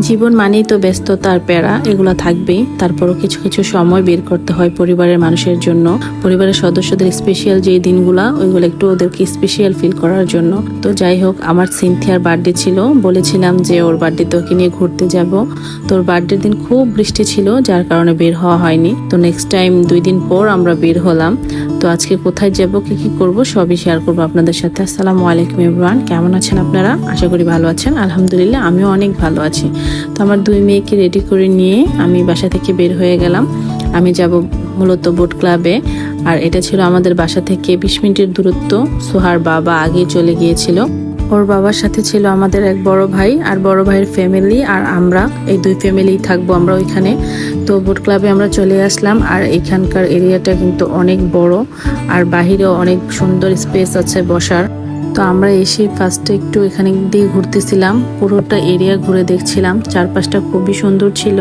জীবন মানেই তো ব্যস্ততা আর প্যারা, এগুলো থাকবেই। তারপরও কিছু কিছু সময় বের করতে হয় পরিবারের মানুষের জন্য, পরিবারের সদস্যদের স্পেশাল যে দিনগুলা ওইগুলো একটু ওদেরকে স্পেশাল ফিল করার জন্য। তো যাই হোক, আমার সিনথিয়ার বার্থডে ছিল, বলেছিলাম যে ওর বার্থডেতে ওকে নিয়ে ঘুরতে যাব। তো ওর বার্থডের দিন খুব বৃষ্টি ছিল, যার কারণে বের হওয়া হয়নি। তো নেক্সট টাইম 2 দিন পর আমরা বের হলাম। তো আজকে কোথায় যাব, কি করব সবই শেয়ার করবো আপনাদের সাথে। আসসালামু আলাইকুম এভরিওয়ান, কেমন আছেন আপনারা? আশা করি ভালো আছেন। আলহামদুলিল্লাহ আমিও অনেক ভালো আছি। তো আমার 2 মেয়েকে রেডি করে নিয়ে আমি বাসা থেকে বের হয়ে গেলাম। আমি যাব মূলত বোট ক্লাবে, আর এটা ছিল আমাদের বাসা থেকে 20 মিনিটের দূরত্ব। সোহার বাবা আগে চলে গিয়েছিল, ওর বাবার সাথে ছিল আমাদের এক বড় ভাই আর বড় ভাইয়ের ফ্যামিলি, আর আমরা এই 2 ফ্যামিলি থাকবো আমরা ওইখানে। তো বোট ক্লাবে আমরা চলে আসলাম, আর এখানকার এরিয়াটা কিন্তু অনেক বড়, আর বাহিরেও অনেক সুন্দর স্পেস আছে বসার। তো আমরা এসে ফার্স্টে একটু এখানে দিয়ে ঘুরতেছিলাম, পুরোটা এরিয়া ঘুরে দেখছিলাম। চারপাশটা খুবই সুন্দর ছিল,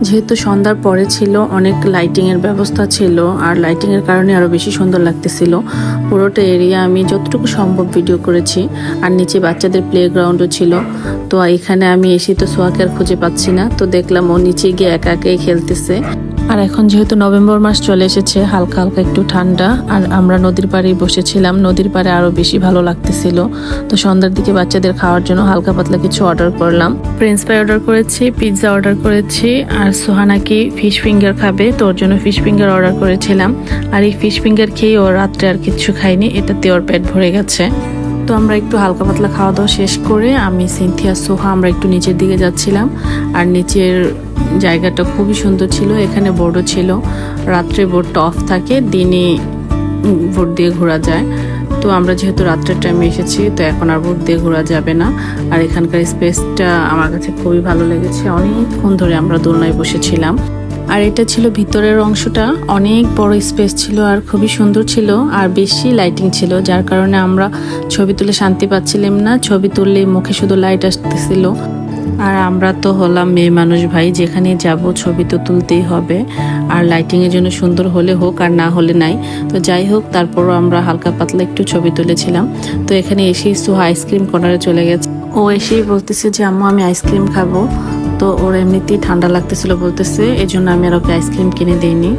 যেহেতু সন্ধ্যার পরে ছিল, অনেক লাইটিং এর ব্যবস্থা ছিল, আর লাইটিং এর কারণে আরো বেশি সুন্দর লাগতেছিল। পুরোটা এরিয়া আমি যতটুকু সম্ভব ভিডিও করেছি। আর নিচে বাচ্চাদের প্লে গ্রাউন্ডও ছিল। তো এখানে আমি এসে তো সোহাকে আর খুঁজে পাচ্ছি না, তো দেখলাম ও নিচে গিয়ে একা একাই খেলতেছে। আর এখন যেহেতু নভেম্বর মাস চলে এসেছে, হালকা হালকা একটু ঠান্ডা, আর আমরা নদীর পাড়ে বসেছিলাম। নদীর পাড়ে আরো বেশি ভালো লাগতেছিল। তো সন্ধ্যার দিকে বাচ্চাদের খাওয়ার জন্য হালকা পাতলা কিছু অর্ডার করলাম। ফ্রেঞ্চ ফ্রাই অর্ডার করেছি, পিৎজা অর্ডার করেছি, আর সোহানাকি ফিশ ফিঙ্গার খাবে, তো ওর জন্য ফিশ ফিঙ্গার অর্ডার করেছিলাম। আর এই ফিশ ফিঙ্গার খেয়ে ওর রাত্রে আর কিছু খাইনি, এটাতে ওর পেট ভরে গেছে। তো আমরা একটু হালকা পাতলা খাওয়া দাওয়া শেষ করে আমি, সিনথিয়া, সোহা আমরা একটু নিচের দিকে যাচ্ছিলাম। আর নিচের জায়গাটা খুবই সুন্দর ছিল, এখানে বোর্ডও ছিল। রাত্রে বোর্ডটা অফ থাকে, দিনে বোর্ড দিয়ে ঘোরা যায়। তো আমরা যেহেতু রাত্রের টাইমে এসেছি, তো এখন আর বোর্ড দিয়ে ঘোরা যাবে না। আর এখানকার স্পেসটা আমার কাছে খুবই ভালো লেগেছে, অনেকক্ষণ ধরে আমরা দোলনায় বসেছিলাম। আর এটা ছিল ভিতরের অংশটা, অনেক বড় স্পেস ছিল আর খুবই সুন্দর ছিল, আর বেশি লাইটিং ছিল, যার কারণে আমরা ছবি তুলে শান্তি পাচ্ছিলাম না। ছবি তুললে মুখে শুধু লাইট আসতেছিল। আর আমরা তো হলাম মেয়ে মানুষ ভাই, যেখানে যাব ছবি তো তুলতেই হবে। আর লাইটিং এর জন্য সুন্দর হলে হোক আর না হলে নাই। তো যাই হোক, তারপরও আমরা হালকা পাতলা একটু ছবি তুলেছিলাম। তো এখানে এসেই সোহা আইসক্রিম কর্নারে চলে গেছে। ও এসেই বলতেছে যে আম্মু আমি আইসক্রিম খাবো। তো ওর এমনিতেই ঠান্ডা লাগতেছিল বলতেছে, এই জন্য আমি আর ওকে আইসক্রিম কিনে দিইনি।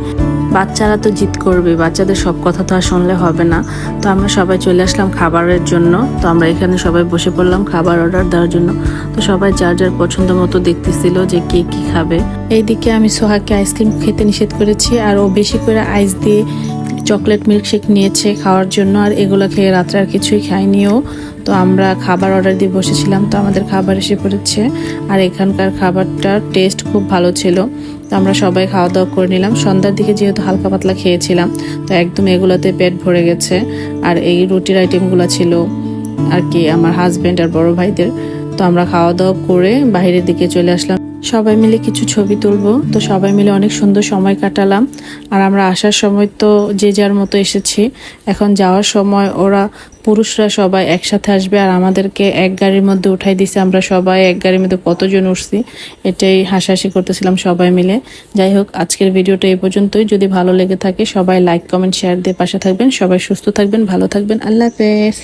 বাচ্চারা তো জিদ করবে, বাচ্চাদের সব কথা তো আর শুনলে হবে না। তো আমরা সবাই চলে আসলাম খাবারের জন্য। তো আমরা এখানে সবাই বসে পড়লাম খাবার অর্ডার দেওয়ার জন্য। তো সবাই যার যার পছন্দ মতো দেখতেছিল যে কে কি খাবে। এইদিকে আমি সোহাকে আইসক্রিম খেতে নিষেধ করেছি, আর ও বেশি করে আইস দিয়ে চকলেট মিল্কশেক নিয়েছে খাওয়ার জন্য, আর এগুলো খেয়ে রাত্রে আর কিছুই খাইনিও। তো আমরা খাবার অর্ডার দিয়ে বসেছিলাম, তো আমাদের খাবার এসে পড়েছে। আর এখানকার খাবারটার টেস্ট খুব ভালো ছিল। তো আমরা সবাই খাওয়া দাওয়া করে নিলাম। সন্ধ্যার দিকে যেহেতু হালকা পাতলা খেয়েছিলাম, তো একদম এগুলোতে পেট ভরে গেছে। আর এই রুটির আইটেমগুলো ছিল আর কি আমার হাজব্যান্ড আর বড় ভাইদের। তো আমরা খাওয়া দাওয়া করে বাইরের দিকে চলে আসলাম, সবাই মিলে কিছু ছবি তুলবো। তো সবাই মিলে অনেক সুন্দর সময় কাটালাম। আর আমরা আসার সময় তো যে যার মতো এসেছি, এখন যাওয়ার সময় ওরা পুরুষরা সবাই একসাথে আসবে, আর আমাদেরকে এক গাড়ির মধ্যে উঠাই দিছে। আমরা সবাই এক গাড়ির মধ্যে কতজন উঠছি, এটাই হাসাহাসি করতেছিলাম সবাই মিলে। যাই হোক, আজকের ভিডিওটা এই পর্যন্তই। যদি ভালো লেগে থাকে সবাই লাইক কমেন্ট শেয়ার দিয়ে পাশে থাকবেন। সবাই সুস্থ থাকবেন, ভালো থাকবেন। আল্লাহ হাফেজ।